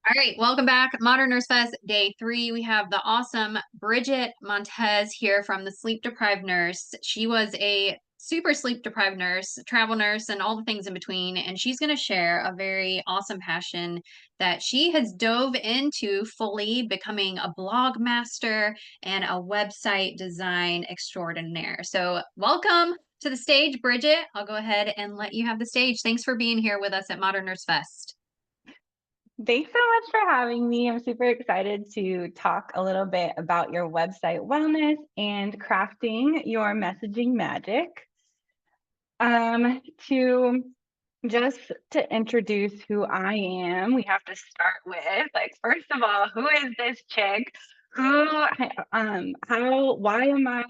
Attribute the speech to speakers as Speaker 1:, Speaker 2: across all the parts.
Speaker 1: All right, welcome back. Modern Nurse Fest Day 3. We have the awesome Bridget Montes here from the Sleep Deprived Nurse. She was a super sleep deprived nurse, travel nurse, and all the things in between. And she's going to share a very awesome passion that she has dove into fully, becoming a blog master and a website design extraordinaire. So, welcome to the stage, Bridget. I'll go ahead and let you have the stage. Thanks for being here with us at Modern Nurse Fest.
Speaker 2: Thanks so much for having me. I'm super excited to talk a little bit about your website wellness and crafting your messaging magic. To just to introduce who I am, we have to start with, like, first of all, who is this chick? Why am I,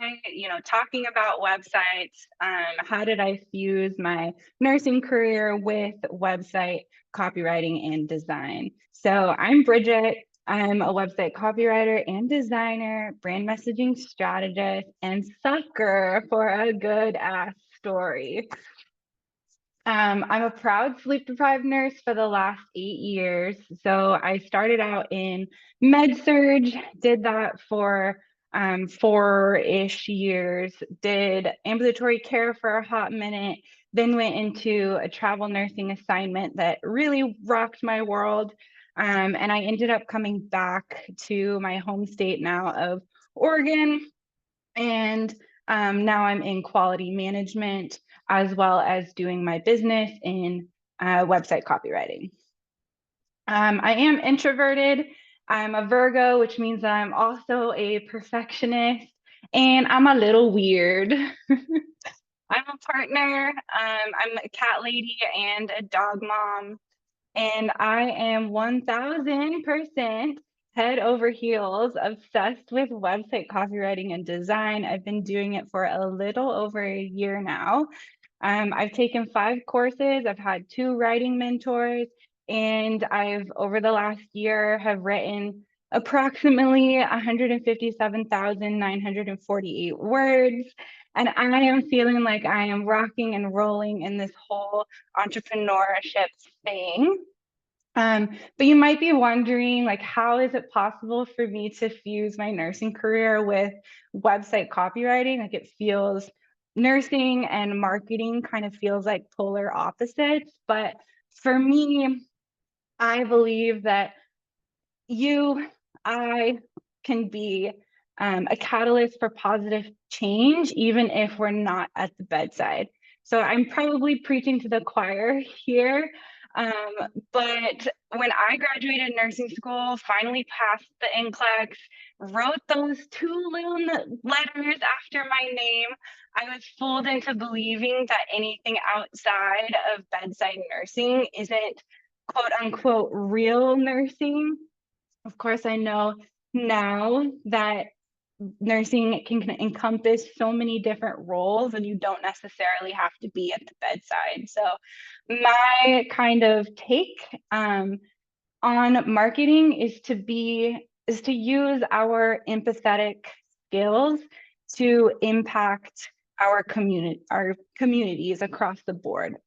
Speaker 2: talking about websites? How did I fuse my nursing career with website copywriting and design? So I'm Bridget. I'm a website copywriter and designer, brand messaging strategist, and sucker for a good ass story. I'm a proud sleep deprived nurse for the last 8 years. So I started out in med surg, did that for 4-ish years, did ambulatory care for a hot minute, then went into a travel nursing assignment that really rocked my world. And I ended up coming back to my home state now of Oregon. And now I'm in quality management as well as doing my business in website copywriting. I am introverted. I'm a Virgo, which means I'm also a perfectionist, and I'm a little weird. I'm a partner. I'm a cat lady and a dog mom. And I am 1000% head over heels obsessed with website copywriting and design. I've been doing it for a little over a year now. I've taken 5 courses. I've had 2 writing mentors, and I've, over the last year, have written approximately 157,948 words. And I am feeling like I am rocking and rolling in this whole entrepreneurship thing. But you might be wondering, like, how is it possible for me to fuse my nursing career with website copywriting? Like, it feels nursing and marketing kind of feels like polar opposites. But for me, I believe that I can be a catalyst for positive change, even if we're not at the bedside. So I'm probably preaching to the choir here. But when I graduated nursing school, finally passed the NCLEX, wrote those 2 little letters after my name, I was fooled into believing that anything outside of bedside nursing isn't quote unquote real nursing. Of course, I know now that nursing can encompass so many different roles and you don't necessarily have to be at the bedside. So my kind of take on marketing is to use our empathetic skills to impact our communities across the board.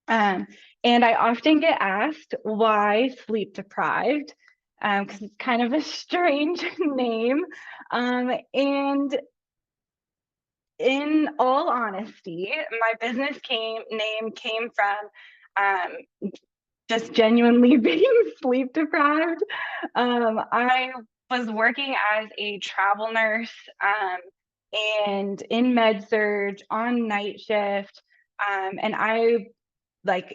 Speaker 2: And I often get asked why sleep deprived, because it's kind of a strange name. And in all honesty, my business name came from just genuinely being sleep deprived. I was working as a travel nurse and in med surg on night shift, and I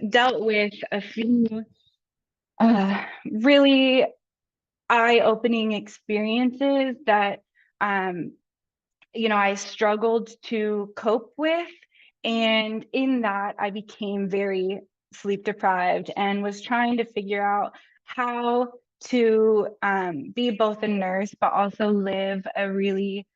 Speaker 2: dealt with a few really eye-opening experiences that I struggled to cope with. And in that, I became very sleep deprived and was trying to figure out how to be both a nurse, but also live a really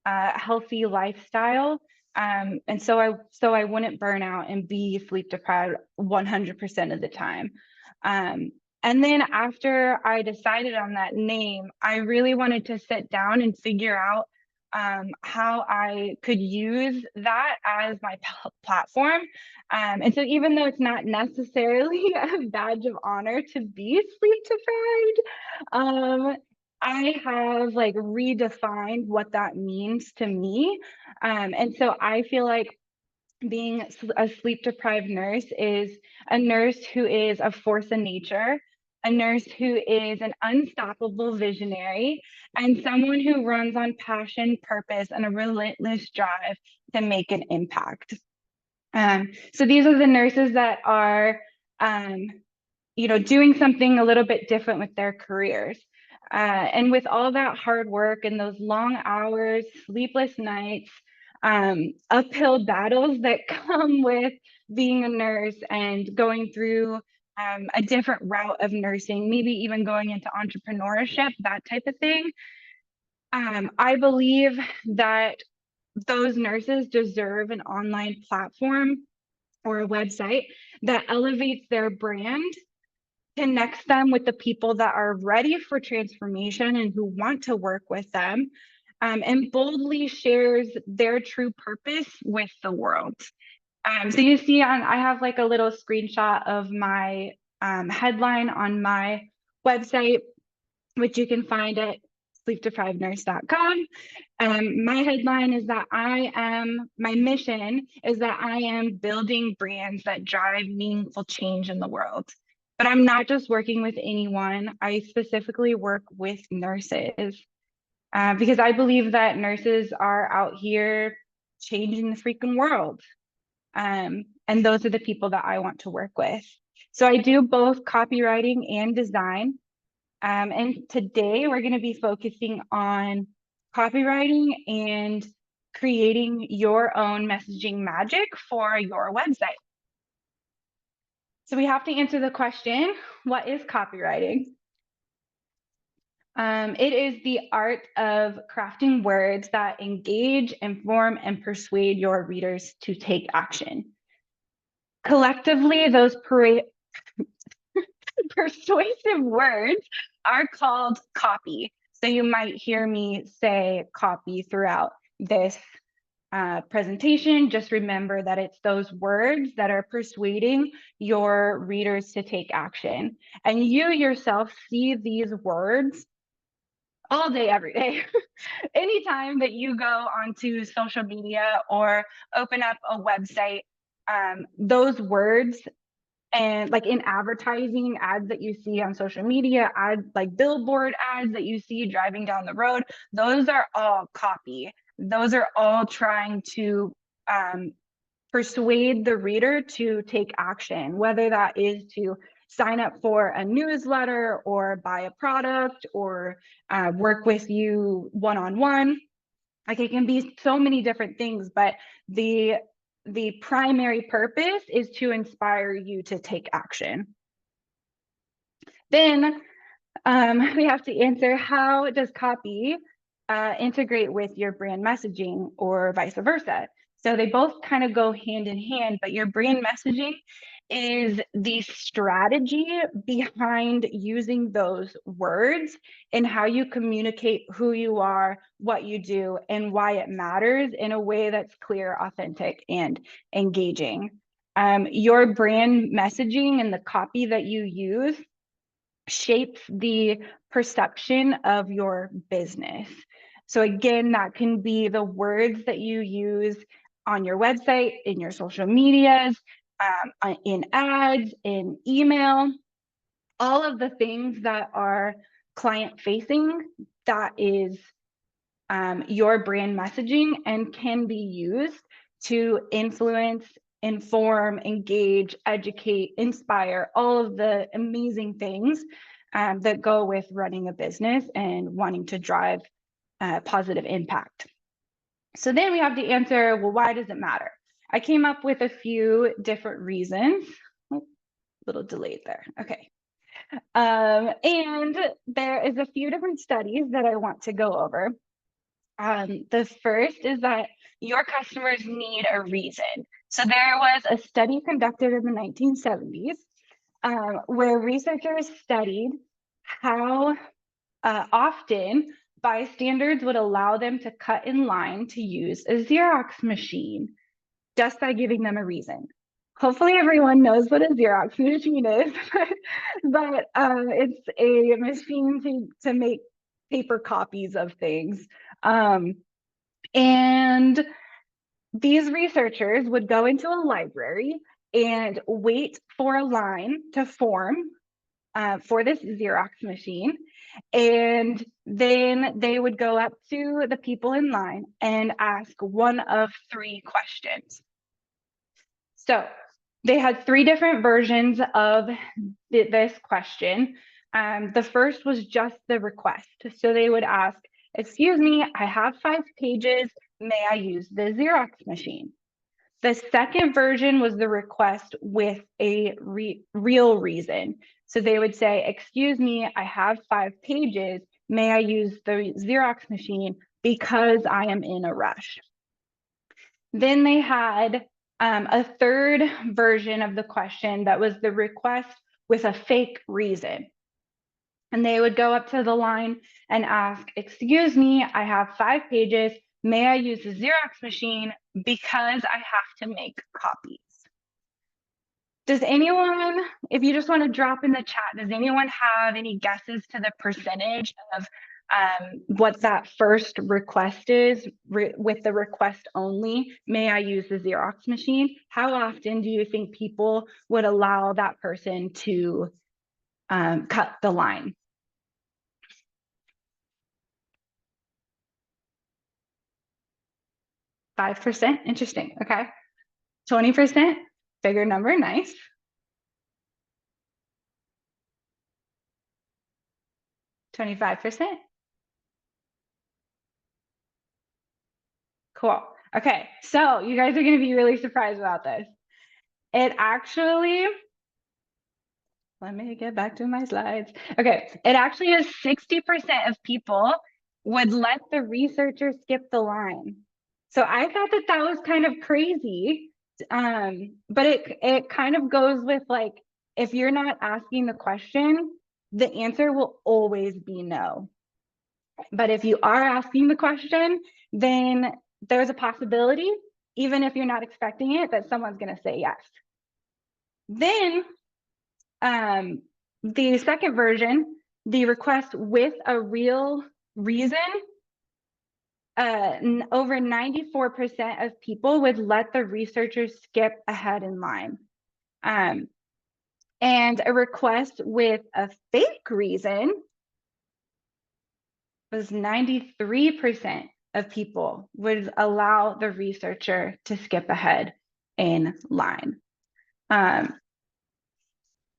Speaker 2: healthy lifestyle. And so I wouldn't burn out and be sleep deprived 100% of the time. And then after I decided on that name, I really wanted to sit down and figure out how I could use that as my platform. And so even though it's not necessarily a badge of honor to be sleep deprived, I have like redefined what that means to me. And so I feel like being a sleep deprived nurse is a nurse who is a force in nature, a nurse who is an unstoppable visionary, and someone who runs on passion, purpose, and a relentless drive to make an impact. So these are the nurses that are, doing something a little bit different with their careers. And with all that hard work and those long hours, sleepless nights, uphill battles that come with being a nurse and going through a different route of nursing, maybe even going into entrepreneurship, that type of thing. I believe that those nurses deserve an online platform or a website that elevates their brand, connects them with the people that are ready for transformation and who want to work with them, and boldly shares their true purpose with the world. So you see I have like a little screenshot of my headline on my website, which you can find at sleepdeprivednurse.com. My headline is that my mission is that I am building brands that drive meaningful change in the world. But I'm not just working with anyone. I specifically work with nurses because I believe that nurses are out here changing the freaking world. And those are the people that I want to work with. So I do both copywriting and design. And today we're going to be focusing on copywriting and creating your own messaging magic for your website. So we have to answer the question, what is copywriting? It is the art of crafting words that engage, inform, and persuade your readers to take action. Collectively, those persuasive words are called copy. So you might hear me say copy throughout this presentation. Just remember that it's those words that are persuading your readers to take action. And you yourself see these words all day, every day. Anytime that you go onto social media or open up a website, those words and like in advertising ads that you see on social media, ads like billboard ads that you see driving down the road, those are all copy. Those are all trying to persuade the reader to take action, whether that is to sign up for a newsletter or buy a product or work with you one-on-one. Like it can be so many different things, but the primary purpose is to inspire you to take action. Then we have to answer, how does copy integrate with your brand messaging or vice versa? So they both kind of go hand in hand, but your brand messaging is the strategy behind using those words and how you communicate who you are, what you do, and why it matters in a way that's clear, authentic, and engaging. Your brand messaging and the copy that you use shapes the perception of your business. So again, that can be the words that you use on your website, in your social medias, in ads, in email, all of the things that are client facing, that is your brand messaging and can be used to influence, inform, engage, educate, inspire, all of the amazing things that go with running a business and wanting to drive positive impact. So then we have to answer, well, why does it matter? I came up with a few different reasons. Oh, a little delayed there. Okay. And there is a few different studies that I want to go over. The first is that your customers need a reason. So there was a study conducted in the 1970s where researchers studied how often bystanders would allow them to cut in line to use a Xerox machine just by giving them a reason. Hopefully everyone knows what a Xerox machine is, but it's a machine to make paper copies of things. And these researchers would go into a library and wait for a line to form for this Xerox machine. And then they would go up to the people in line and ask one of three questions. So they had three different versions of this question. The first was just the request. So they would ask, excuse me, I have 5 pages. May I use the Xerox machine? The second version was the request with a real reason. So they would say, excuse me, I have 5 pages. May I use the Xerox machine because I am in a rush? Then they had a third version of the question that was the request with a fake reason. And they would go up to the line and ask, excuse me, I have 5 pages. May I use the Xerox machine because I have to make copies? Does anyone, if you just want to drop in the chat, does anyone have any guesses to the percentage of what that first request is with the request only? May I use the Xerox machine? How often do you think people would allow that person to cut the line? 5%, interesting, okay. 20%, bigger number, nice. 25%. Cool. Okay, so you guys are going to be really surprised about this. It actually, let me get back to my slides. Okay, it actually is 60% of people would let the researcher skip the line. So I thought that that was kind of crazy, but it kind of goes with like, if you're not asking the question, the answer will always be no. But if you are asking the question, then there's a possibility, even if you're not expecting it, that someone's going to say yes. Then the second version, the request with a real reason, over 94% of people would let the researchers skip ahead in line. And a request with a fake reason was 93% of people would allow the researcher to skip ahead in line. I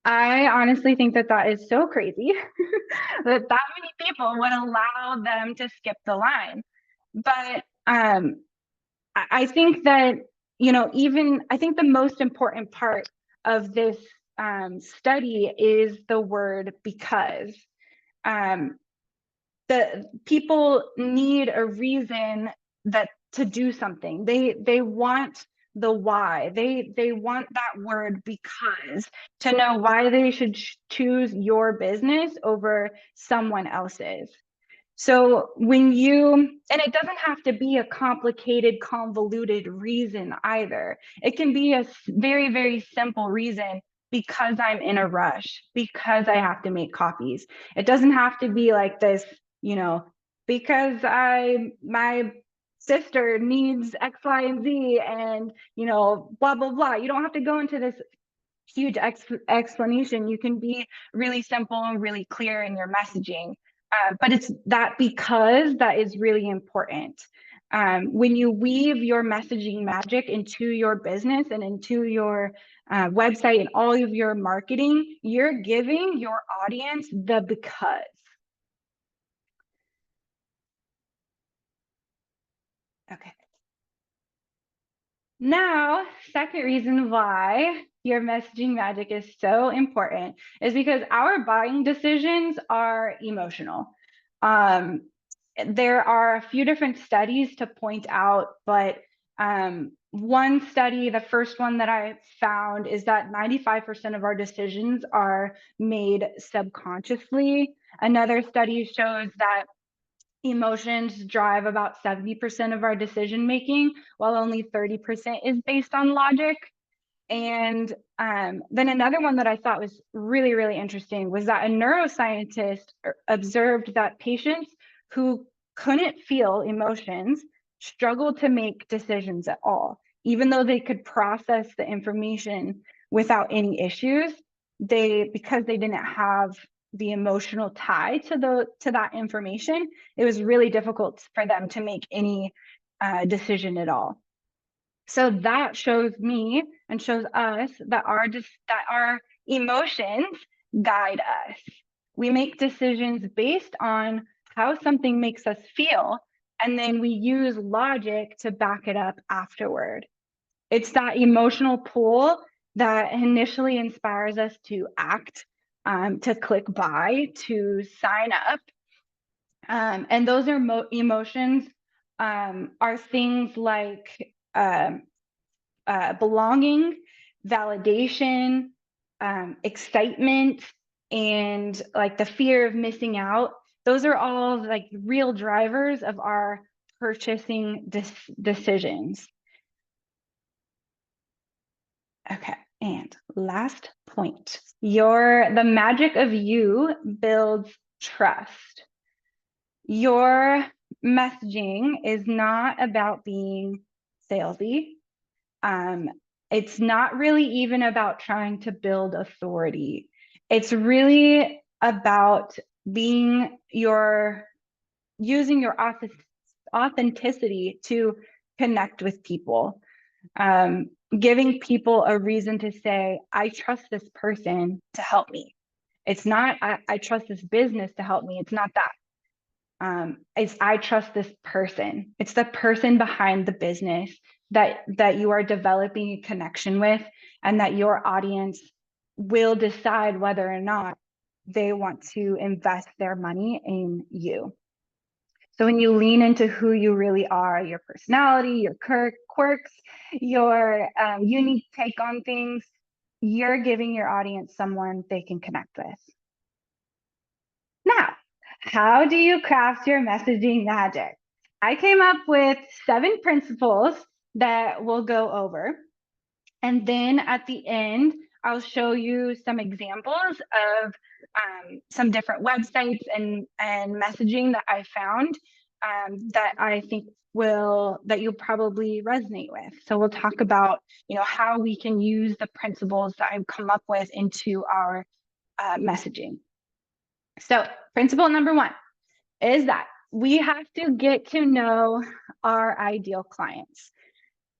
Speaker 2: honestly think that that is so crazy that that many people would allow them to skip the line. But I think that, you know, even I think the most important part of this study is the word because. The people need a reason that to do something. They want the why. They want that word because to know why they should choose your business over someone else's. So when you, and it doesn't have to be a complicated, convoluted reason either. It can be a very, very simple reason because I'm in a rush, because I have to make copies. It doesn't have to be like this, you know, because my sister needs X, Y, and Z and, you know, blah, blah, blah. You don't have to go into this huge explanation. You can be really simple and really clear in your messaging. But it's that because that is really important. When you weave your messaging magic into your business and into your website and all of your marketing, you're giving your audience the because. Okay. Now, second reason why your messaging magic is so important is because our buying decisions are emotional. There are a few different studies to point out, but one study, the first one that I found, is that 95% of our decisions are made subconsciously. Another study shows that Emotions drive about 70% of our decision making, while only 30% is based on logic. And then another one that I thought was really, really interesting was that a neuroscientist observed that patients who couldn't feel emotions struggled to make decisions at all. Even though they could process the information without any issues, because they didn't have the emotional tie to that information, it was really difficult for them to make any decision at all. So that shows me and shows us that our emotions guide us. We make decisions based on how something makes us feel, and then we use logic to back it up afterward. It's that emotional pull that initially inspires us to act, to click buy, to sign up. And those are emotions are things like belonging, validation, excitement, and like the fear of missing out. Those are all like real drivers of our purchasing decisions. Okay, and last point. The magic of you builds trust. Your messaging is not about being salesy. It's not really even about trying to build authority. It's really about using your authenticity to connect with people, giving people a reason to say, I trust this person to help me. It's not, I trust this business to help me. It's not that. It's I trust this person. It's the person behind the business that you are developing a connection with, and that your audience will decide whether or not they want to invest their money in you. So when you lean into who you really are, your personality, your quirks, your unique take on things, you're giving your audience someone they can connect with. Now, how do you craft your messaging magic? I came up with 7 principles that we'll go over. And then at the end, I'll show you some examples of some different websites and messaging that I found that I think that you'll probably resonate with. So we'll talk about, how we can use the principles that I've come up with into our messaging. So principle number 1 is that we have to get to know our ideal clients.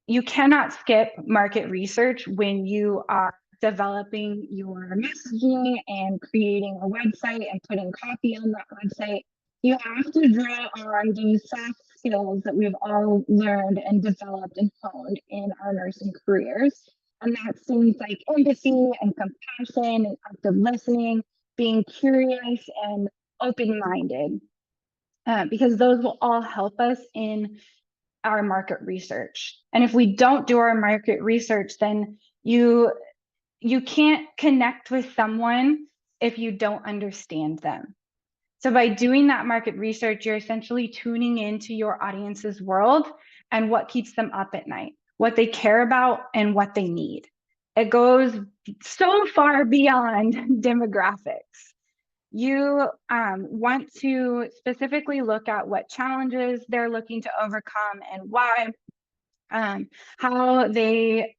Speaker 2: You cannot skip market research when you are developing your messaging and creating a website and putting copy on that website. You have to draw on those soft skills that we've all learned and developed and honed in our nursing careers. And that's things like empathy and compassion and active listening, being curious and open-minded, because those will all help us in our market research. And if we don't do our market research, then you can't connect with someone if you don't understand them. So by doing that market research, you're essentially tuning into your audience's world and what keeps them up at night, what they care about and what they need. It goes so far beyond demographics. You want to specifically look at what challenges they're looking to overcome and why, how they,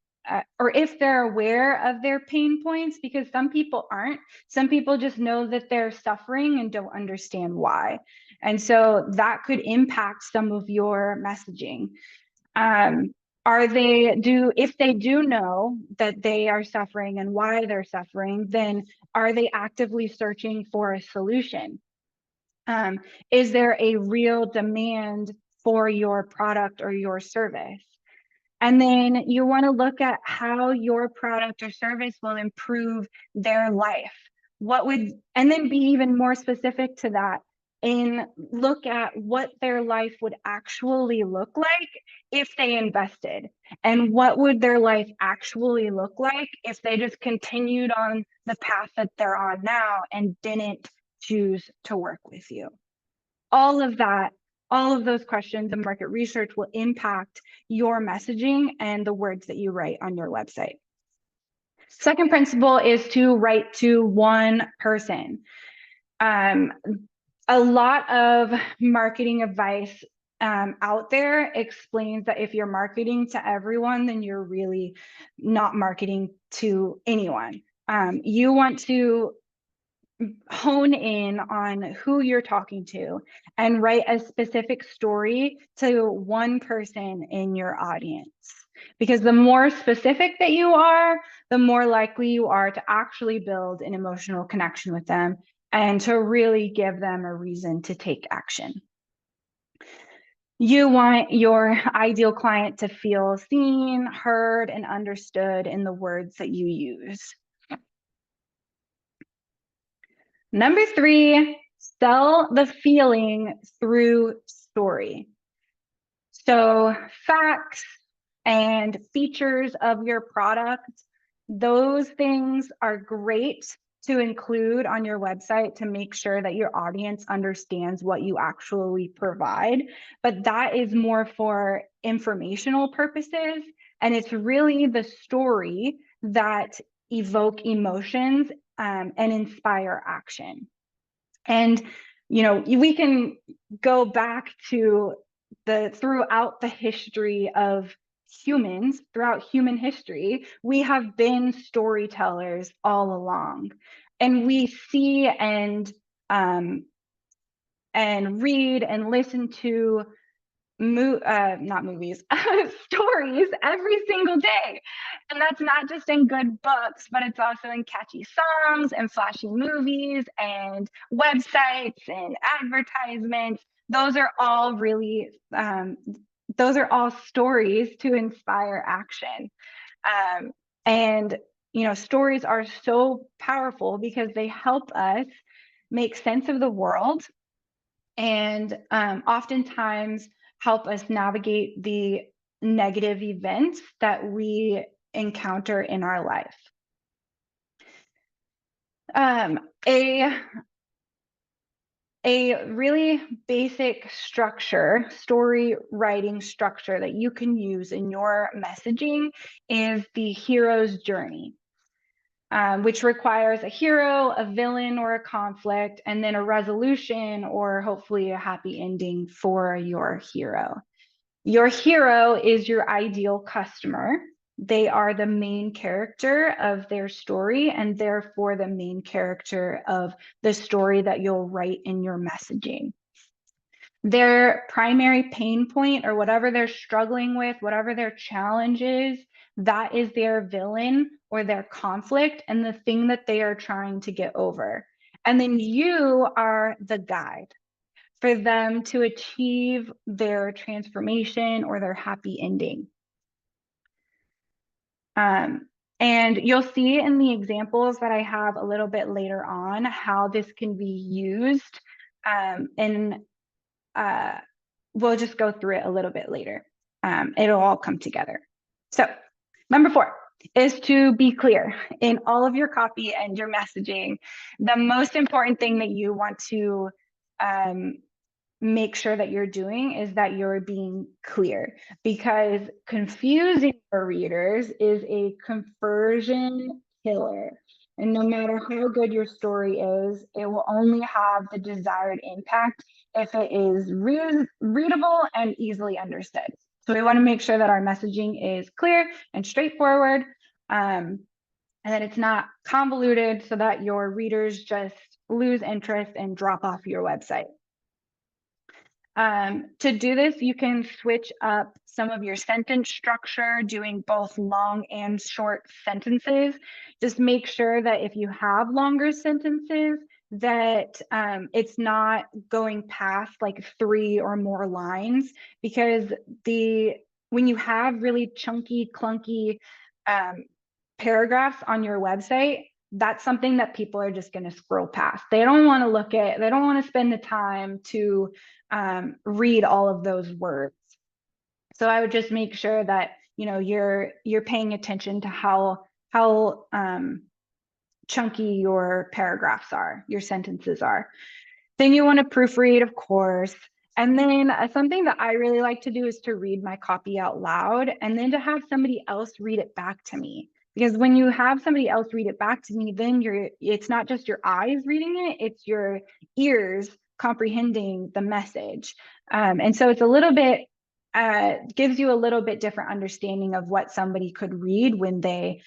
Speaker 2: or if they're aware of their pain points, because some people aren't. Some people just know that they're suffering and don't understand why. And so that could impact some of your messaging. If they do know that they are suffering and why they're suffering, then are they actively searching for a solution? Is there a real demand for your product or your service? And then you want to look at how your product or service will improve their life. And then be even more specific to that and look at what their life would actually look like if they invested, and what would their life actually look like if they just continued on the path that they're on now and didn't choose to work with you. All of that All of those questions and market research will impact your messaging and the words that you write on your website. Second principle is to write to one person. A lot of marketing advice out there explains that if you're marketing to everyone, then you're really not marketing to anyone. You want to hone in on who you're talking to and write a specific story to one person in your audience. Because the more specific that you are, the more likely you are to actually build an emotional connection with them and to really give them a reason to take action. You want your ideal client to feel seen, heard, and understood in the words that you use. Number 3, sell the feeling through story. So facts and features of your product, those things are great to include on your website to make sure that your audience understands what you actually provide. But that is more for informational purposes. And it's really the story that evoke emotions and inspire action. And, you know, we can go back to throughout the history of humans, throughout human history, we have been storytellers all along. And we see and read and listen to not movies, stories every single day. And that's not just in good books, but it's also in catchy songs and flashy movies and websites and advertisements. Those are all really, those are all stories to inspire action. And, you know, stories are so powerful because they help us make sense of the world and oftentimes help us navigate the negative events that we encounter in our life. A really basic structure, story writing structure that you can use in your messaging is the hero's journey. Which requires a hero, a villain, or a conflict, and then a resolution or hopefully a happy ending for your hero. Your hero is your ideal customer. They are the main character of their story and therefore the main character of the story that you'll write in your messaging. Their primary pain point or whatever they're struggling with, whatever their challenge is, that is their villain or their conflict and the thing that they are trying to get over. And then you are the guide for them to achieve their transformation or their happy ending. And you'll see in the examples that I have a little bit later on how this can be used we'll just go through it a little bit later. It'll all come together. So number 4 is to be clear in all of your copy and your messaging. The most important thing that you want to make sure that you're doing is that you're being clear, because confusing your readers is a conversion killer. And no matter how good your story is, it will only have the desired impact if it is readable and easily understood. So we want to make sure that our messaging is clear and straightforward, and that it's not convoluted so that your readers just lose interest and drop off your website. To do this, you can switch up some of your sentence structure, doing both long and short sentences. Just make sure that if you have longer sentences, that it's not going past like 3 or more lines, because when you have really chunky, clunky paragraphs on your website, that's something that people are just going to scroll past. They don't want to look at, they don't want to spend the time to read all of those words. So I would just make sure that, you know, you're paying attention to how chunky your paragraphs are, your sentences are. Then you want to proofread, of course, And then something that I really like to do is to read my copy out loud and then to have somebody else read it back to me. Because when you have somebody else read it back to me, then it's not just your eyes reading it, it's your ears comprehending the message. And so it's a little bit, gives you a little bit different understanding of what somebody could read when they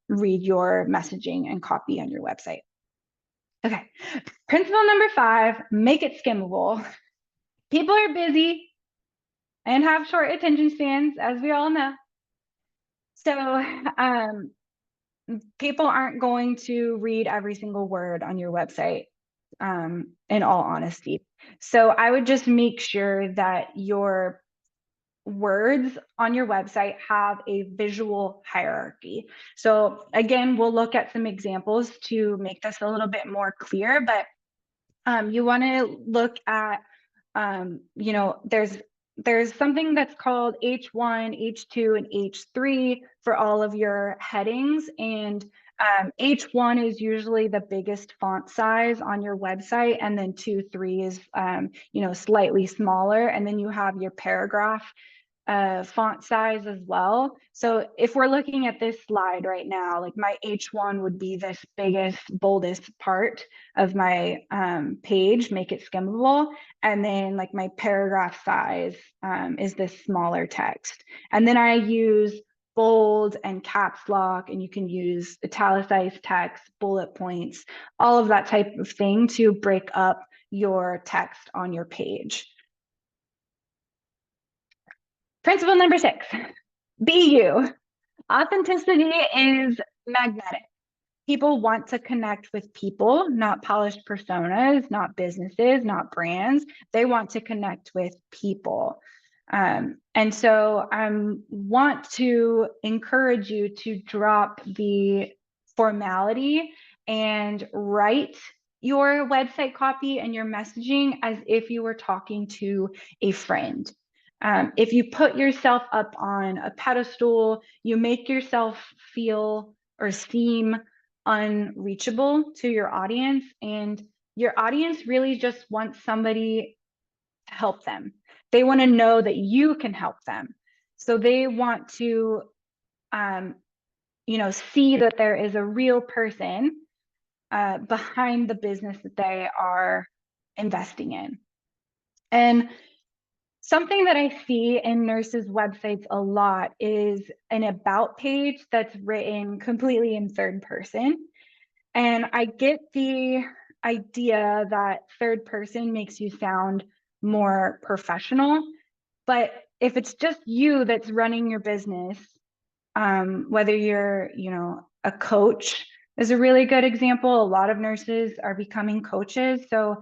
Speaker 2: read your messaging and copy on your website. Okay, principle number 5, make it skimmable. People are busy and have short attention spans, as we all know. So people aren't going to read every single word on your website, in all honesty. So I would just make sure that your words on your website have a visual hierarchy. So again, we'll look at some examples to make this a little bit more clear, but you want to look at there's something that's called H1, H2, and H3 for all of your headings. And H1 is usually the biggest font size on your website. And then 2, 3 is, slightly smaller. And then you have your paragraph font size as well. So if we're looking at this slide right now, like my H1 would be this biggest, boldest part of my page, make it skimmable. And then like my paragraph size is this smaller text. And then I use bold and caps lock, and you can use italicized text, bullet points, all of that type of thing to break up your text on your page. Principle number 6, be you. Authenticity is magnetic. People want to connect with people, not polished personas, not businesses, not brands. They want to connect with people. And so I want to encourage you to drop the formality and write your website copy and your messaging as if you were talking to a friend. If you put yourself up on a pedestal, you make yourself feel or seem unreachable to your audience, and your audience really just wants somebody to help them. They want to know that you can help them. So they want to, see that there is a real person behind the business that they are investing in. And something that I see in nurses' websites a lot is an about page that's written completely in third person. And I get the idea that third person makes you sound more professional. But if it's just you that's running your business, whether you're, a coach is a really good example. A lot of nurses are becoming coaches. So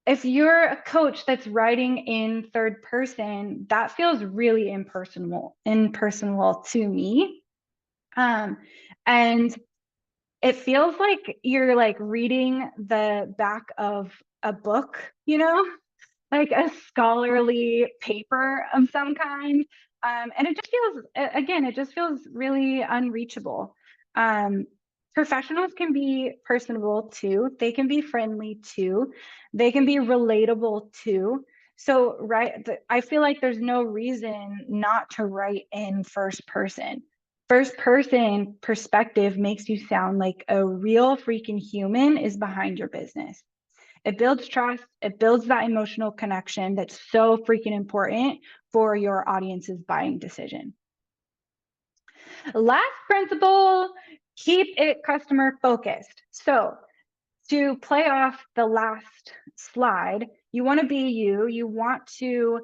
Speaker 2: if you're a coach that's writing in third person, that feels really impersonal to me. And it feels like you're like reading the back of a book, like a scholarly paper of some kind. And it just feels, again, it just feels really unreachable. Professionals can be personable too. They can be friendly too. They can be relatable too. So, I feel like there's no reason not to write in first person. First person perspective makes you sound like a real freaking human is behind your business. It builds trust. It builds that emotional connection that's so freaking important for your audience's buying decision. Last principle, keep it customer focused. So to play off the last slide, you want to be you. You want to,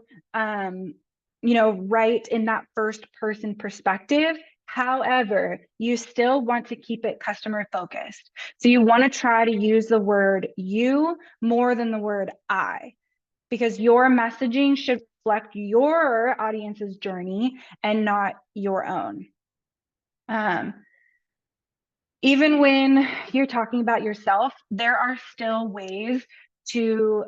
Speaker 2: write in that first person perspective. However, you still want to keep it customer focused. So you want to try to use the word you more than the word I, because your messaging should reflect your audience's journey and not your own. Even when you're talking about yourself, there are still ways to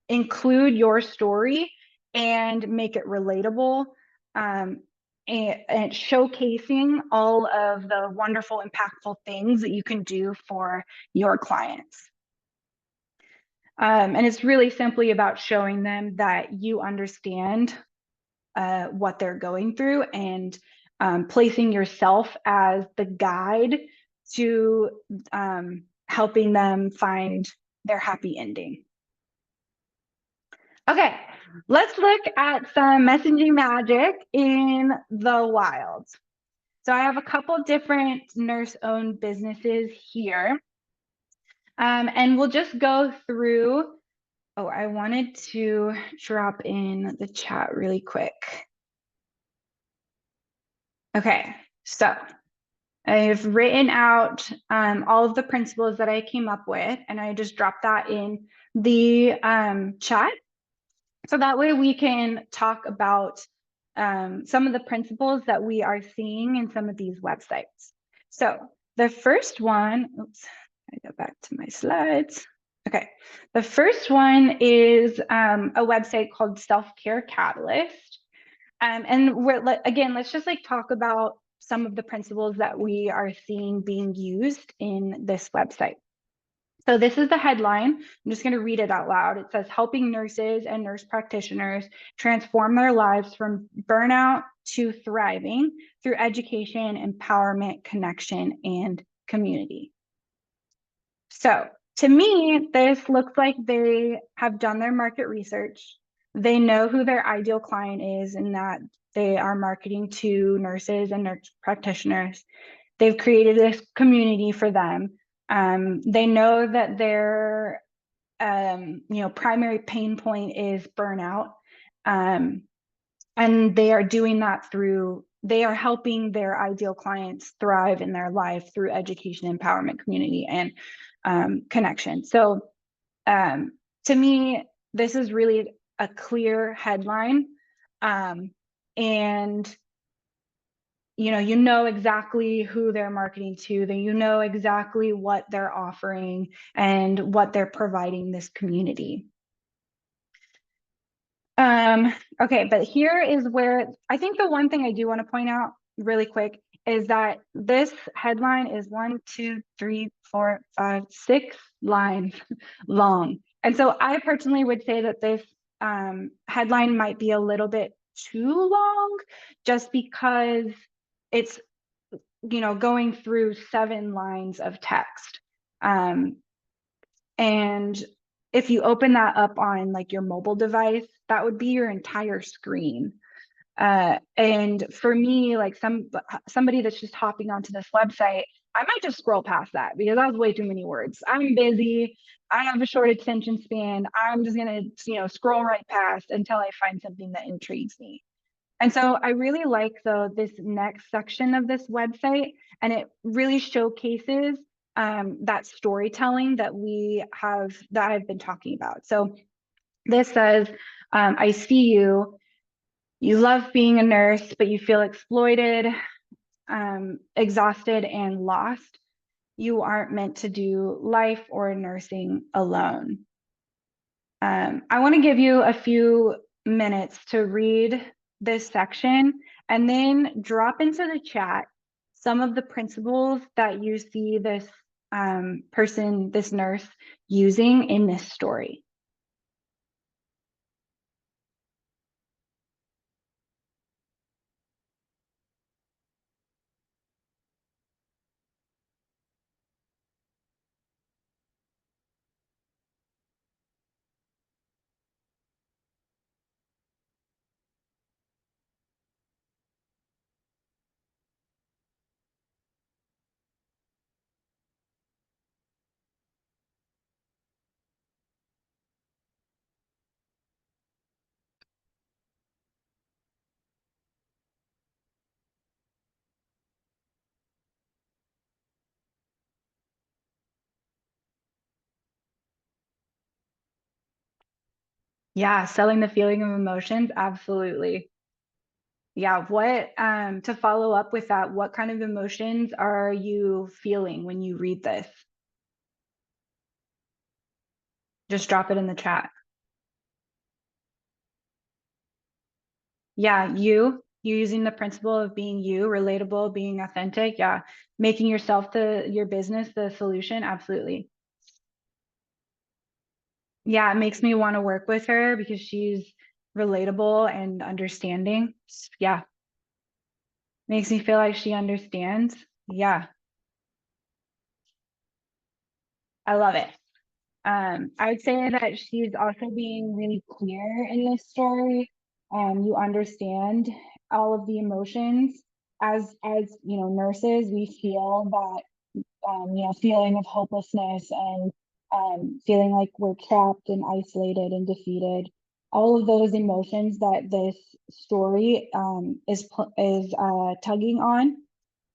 Speaker 2: include your story and make it relatable, and showcasing all of the wonderful, impactful things that you can do for your clients. And it's really simply about showing them that you understand what they're going through, and placing yourself as the guide to helping them find their happy ending. Okay, let's look at some messaging magic in the wild. So I have a couple different nurse-owned businesses here. And we'll just go through. Oh, I wanted to drop in the chat really quick. Okay, so I've written out all of the principles that I came up with, and I just dropped that in the chat. So that way we can talk about some of the principles that we are seeing in some of these websites. So the first one, oops, I go back to my slides. Okay, the first one is a website called Self-Care Catalyst. And again, let's just like talk about some of the principles that we are seeing being used in this website. So this is the headline. I'm just going to read it out loud. It says, helping nurses and nurse practitioners transform their lives from burnout to thriving through education, empowerment, connection, and community. So to me, this looks like they have done their market research. They know who their ideal client is and that they are marketing to nurses and nurse practitioners. They've created this community for them. They know that their primary pain point is burnout. And they are doing that they are helping their ideal clients thrive in their life through education, empowerment, community, and connection. So to me, this is really a clear headline. And you know exactly who they're marketing to, then you know exactly what they're offering and what they're providing this community. Okay, but here is where I think the one thing I do want to point out really quick is that this headline is 1, 2, 3, 4, 5, 6 lines long. And so I personally would say that this headline might be a little bit too long, just because it's going through 7 lines of text. And if you open that up on like your mobile device, that would be your entire screen. And for me, like somebody that's just hopping onto this website, I might just scroll past that because that was way too many words. I'm busy. I have a short attention span. I'm just gonna, scroll right past until I find something that intrigues me. And so I really like this next section of this website, and it really showcases that storytelling that I've been talking about. So this says, I see you. You love being a nurse, but you feel exploited, exhausted, and lost. You aren't meant to do life or nursing alone. I want to give you a few minutes to read this section and then drop into the chat some of the principles that you see this this nurse using in this story. Yeah, selling the feeling of emotions, absolutely. Yeah, what to follow up with that, what kind of emotions are you feeling when you read this? Just drop it in the chat. Yeah, you using the principle of being you, relatable, being authentic. Yeah, making yourself your business the solution. Absolutely. Yeah, it makes me want to work with her because she's relatable and understanding. Yeah, makes me feel like she understands. Yeah, I love it. I would say that she's also being really clear in this story. You understand all of the emotions. As you know, nurses, we feel that feeling of hopelessness and feeling like we're trapped and isolated and defeated. All of those emotions that this story is tugging on.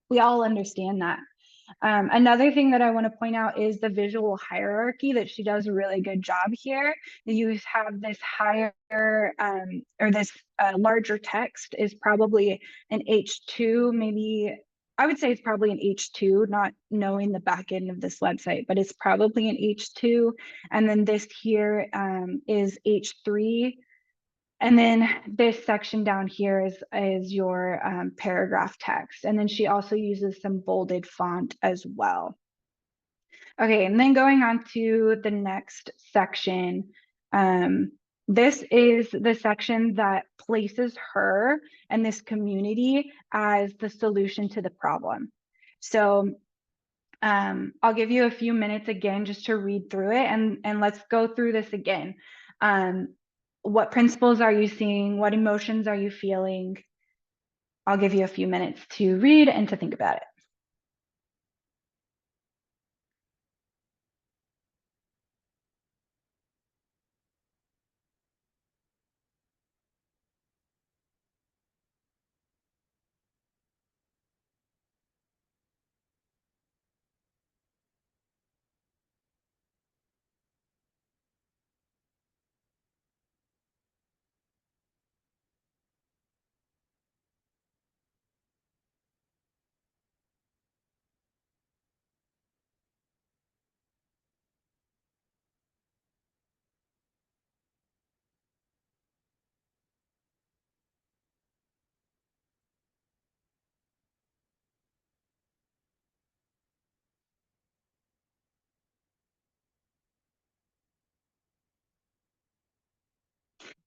Speaker 2: We all understand that. Another thing that I want to point out is the visual hierarchy that she does a really good job here. You have this higher or this larger text is probably an H2, maybe I would say it's probably an H2, not knowing the back end of this website, but it's probably an H2. And then this here is H3. And then this section down here is your paragraph text. And then she also uses some bolded font as well. Okay, and then going on to the next section. This is the section that places her and this community as the solution to the problem. So I'll give you a few minutes again just to read through it, and let's go through this again. What principles are you seeing? What emotions are you feeling? I'll give you a few minutes to read and to think about it.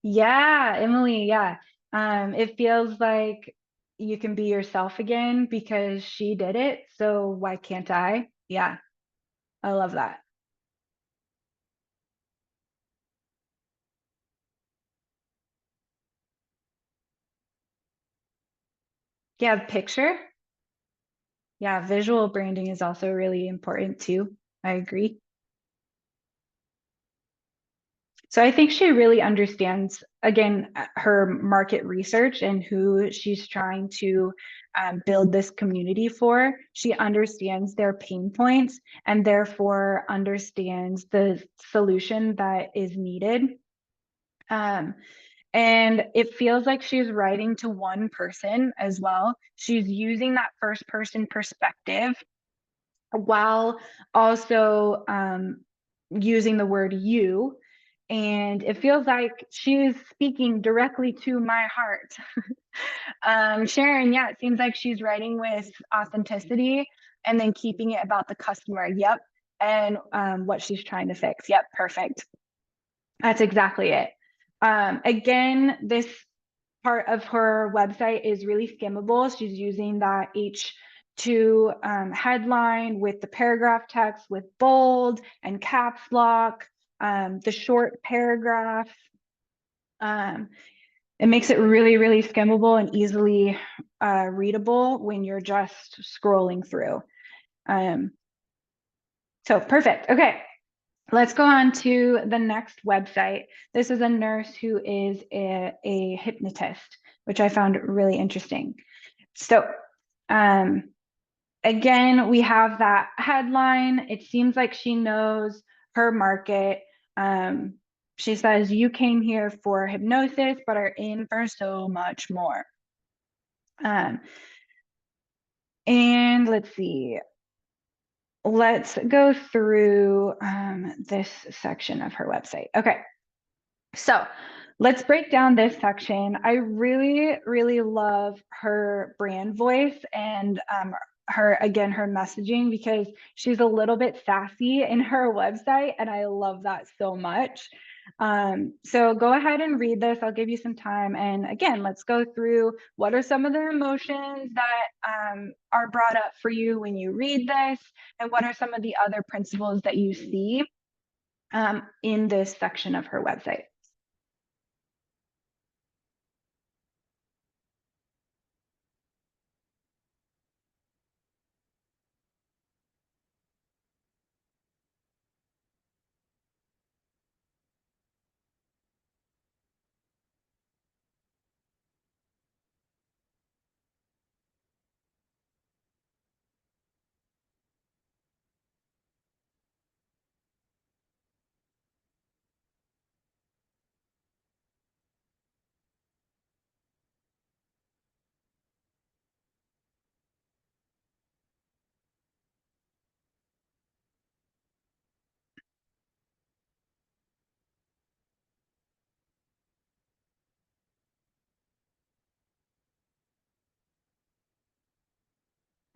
Speaker 2: Yeah, Emily, yeah. It feels like you can be yourself again because she did it, so why can't I? Yeah, I love that. Yeah, picture. Yeah, visual branding is also really important too. I agree. So I think she really understands, again, her market research and who she's trying to build this community for. She understands their pain points and therefore understands the solution that is needed. Um, and it feels like she's writing to one person as well. She's using that first person perspective while also using the word you. And it feels like she's speaking directly to my heart. Sharon, yeah, it seems like she's writing with authenticity and then keeping it about the customer. Yep. And what she's trying to fix. Yep. Perfect. That's exactly it. Again, this part of her website is really skimmable. She's using that H2 headline with the paragraph text with bold and caps lock, the short paragraph. It makes it really, really skimmable and easily readable when you're just scrolling through. Um, so perfect. Okay, let's go on to the next website. This is a nurse who is a hypnotist, which I found really interesting. So, again, we have that headline. It seems like she knows her market. She says, "You came here for hypnosis, but are in for so much more." Um, and let's see. Let's go through this section of her website. Okay. So let's break down this section. I really, really love her brand voice and her messaging, because she's a little bit sassy in her website, and I love that so much. So go ahead and read this. I'll give you some time. And again, let's go through what are some of the emotions that are brought up for you when you read this, and what are some of the other principles that you see in this section of her website.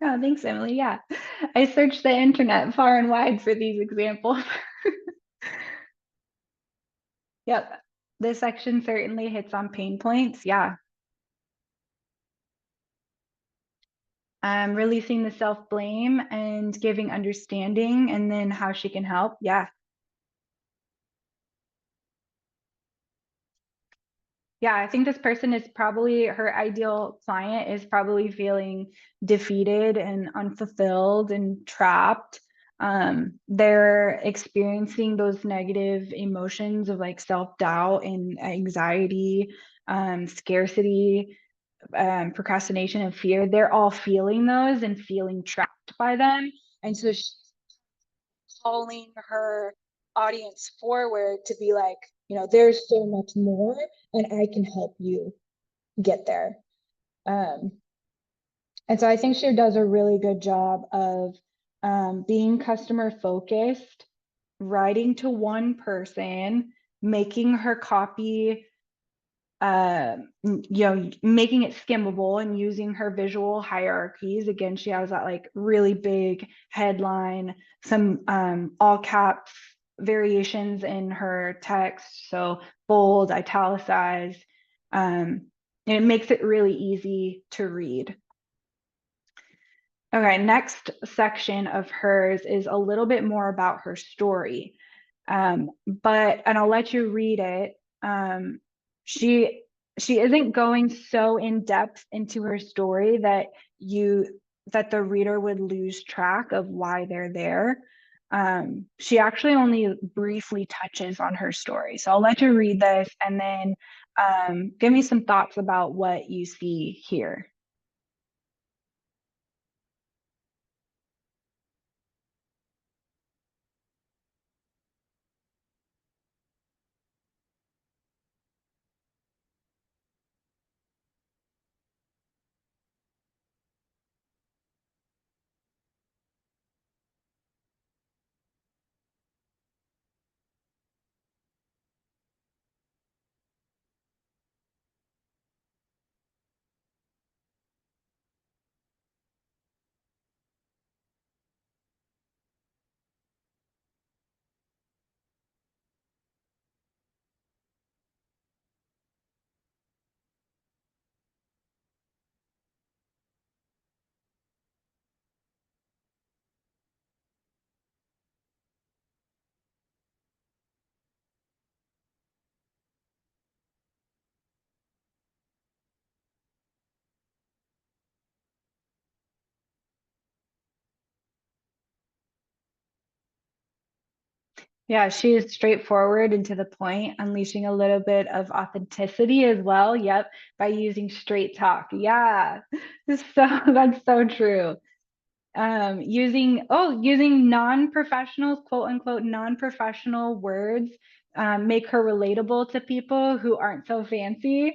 Speaker 2: Oh, thanks, Emily. Yeah, I searched the internet far and wide for these examples. Yep, this section certainly hits on pain points. Yeah. Releasing the self-blame and giving understanding, and then how she can help. Yeah. Yeah, I think this person is probably, her ideal client is probably feeling defeated and unfulfilled and trapped. They're experiencing those negative emotions of like self-doubt and anxiety, scarcity, procrastination and fear. They're all feeling those and feeling trapped by them. And so she's calling her audience forward to be like, there's so much more, and I can help you get there. Um, and so I think she does a really good job of being customer focused, writing to one person, making her copy making it skimmable and using her visual hierarchies. Again, she has that like really big headline, some all caps variations in her text, so bold, italicized, and it makes it really easy to read. Okay, next section of hers is a little bit more about her story. And I'll let you read it. She isn't going so in depth into her story that the reader would lose track of why they're there. She actually only briefly touches on her story. So I'll let you read this, and then give me some thoughts about what you see here. Yeah, she is straightforward and to the point, unleashing a little bit of authenticity as well. Yep, by using straight talk. Yeah, so that's so true. Using non-professional, quote unquote, non-professional words, make her relatable to people who aren't so fancy.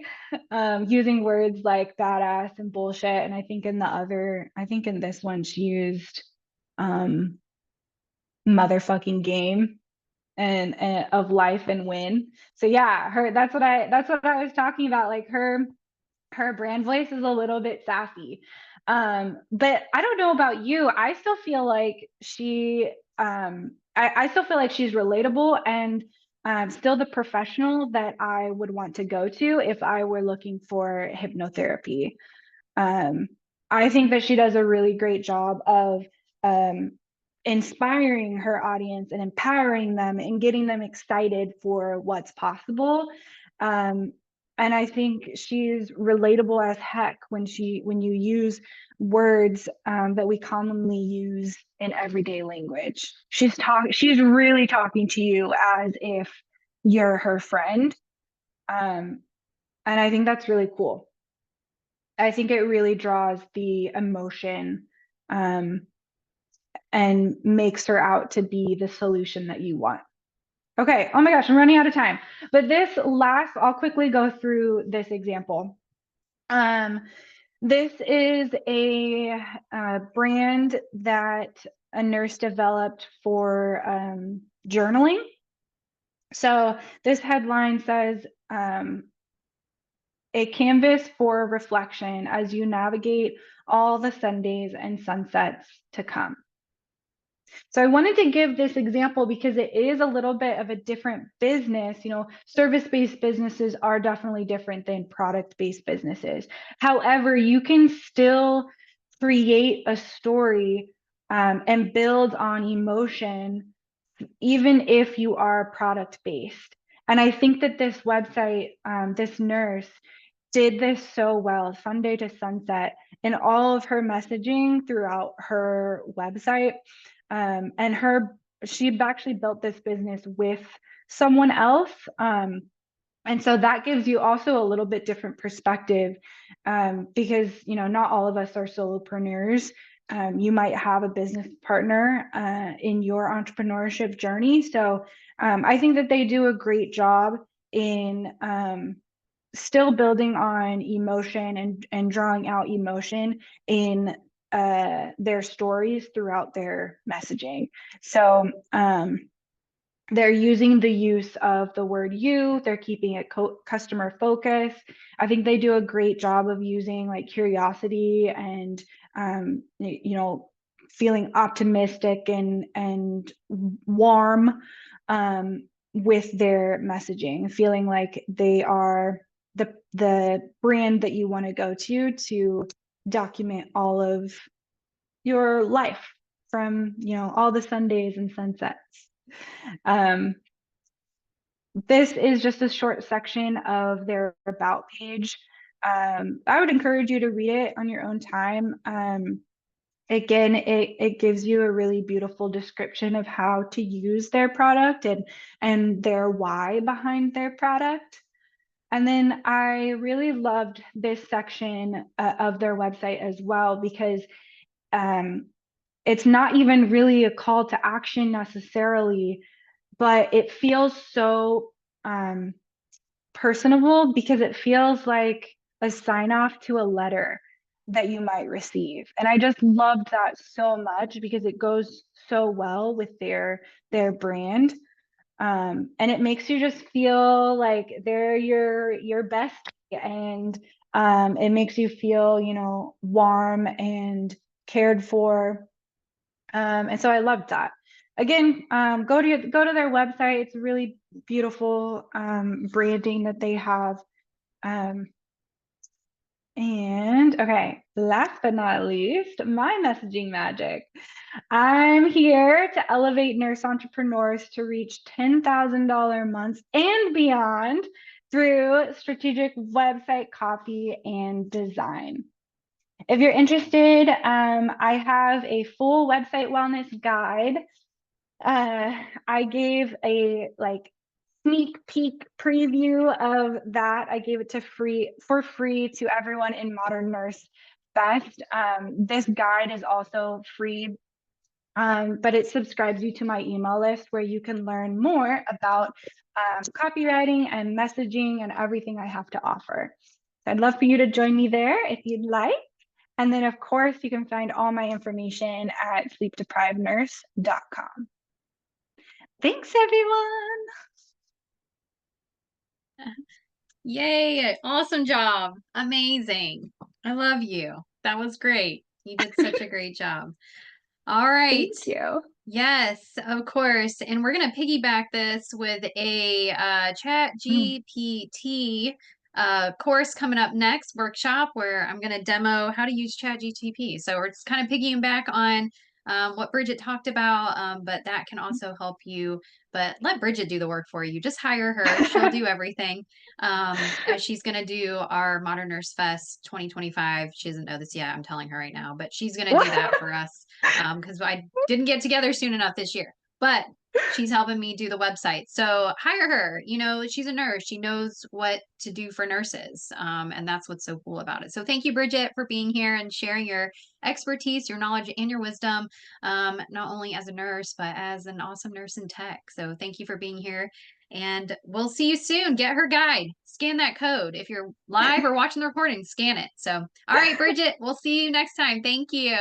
Speaker 2: Using words like badass and bullshit. And I think in this one she used um, motherfucking game and of life and win. So yeah, that's what I was talking about. Like her brand voice is a little bit sassy. But I don't know about you. I still feel like I still feel like she's relatable and still the professional that I would want to go to if I were looking for hypnotherapy. Um, I think that she does a really great job of um, inspiring her audience and empowering them and getting them excited for what's possible. Um, and I think she's relatable as heck when you use words that we commonly use in everyday language. She's really talking to you as if you're her friend. Um, and I think that's really cool. I think it really draws the emotion um, and makes her out to be the solution that you want. Okay. Oh my gosh, I'm running out of time. But I'll quickly go through this example. Um, this is a brand that a nurse developed for journaling. So this headline says, a canvas for reflection as you navigate all the Sundays and sunsets to come. So I wanted to give this example because it is a little bit of a different business. You know, service-based businesses are definitely different than product-based businesses. However, you can still create a story and build on emotion even if you are product-based. And I think that this website, this nurse, did this so well, Sunday to Sunset, in all of her messaging throughout her website. And she actually built this business with someone else. And so that gives you also a little bit different perspective because, you know, not all of us are solopreneurs. You might have a business partner in your entrepreneurship journey. So I think that they do a great job in still building on emotion and drawing out emotion in their stories throughout their messaging. So they're using the use of the word you, they're keeping it customer focus. I think they do a great job of using like curiosity and you know, feeling optimistic and warm with their messaging, feeling like they are the brand that you want to go to document all of your life from, you know, all the Sundays and sunsets. Um, this is just a short section of their about page. I would encourage you to read it on your own time. Again, it gives you a really beautiful description of how to use their product and their why behind their product. And then I really loved this section of their website as well because it's not even really a call to action necessarily, but it feels so personable because it feels like a sign off to a letter that you might receive. And I just loved that so much because it goes so well with their brand. And it makes you just feel like they're your best and it makes you feel, you know, warm and cared for. And so I loved that. Again, go to their website. It's really beautiful branding that they have. Um, and okay, last but not least, my messaging magic. I'm here to elevate nurse entrepreneurs to reach $10,000 months and beyond through strategic website copy and design. If you're interested, I have a full website wellness guide. I gave a like sneak peek preview of that. I gave it to for free to everyone in Modern Nurse Fest. This guide is also free, but it subscribes you to my email list where you can learn more about copywriting and messaging and everything I have to offer. So I'd love for you to join me there if you'd like. And then, of course, you can find all my information at sleepdeprivednurse.com. Thanks, everyone.
Speaker 1: Yay, awesome job. Amazing. I love you. That was great. You did such a great job. All right.
Speaker 2: Thank you.
Speaker 1: Yes, of course. And we're going to piggyback this with a chat
Speaker 2: Mm.
Speaker 1: GPT course coming up next, workshop, where I'm going to demo how to use chat GTP. So it's kind of piggying back on what Bridget talked about, but that can also help you. But let Bridget do the work for you. Just hire her. She'll do everything. As she's going to do our Modern Nurse Fest 2025. She doesn't know this yet. I'm telling her right now, but she's going to do that for us because I didn't get together soon enough this year. But she's helping me do the website. So hire her. You know, she's a nurse. She knows what to do for nurses. And that's what's so cool about it. So thank you, Bridget, for being here and sharing your expertise, your knowledge, and your wisdom, not only as a nurse, but as an awesome nurse in tech. So thank you for being here. And we'll see you soon. Get her guide. Scan that code. If you're live or watching the recording, scan it. So, all right, Bridget, we'll see you next time. Thank you.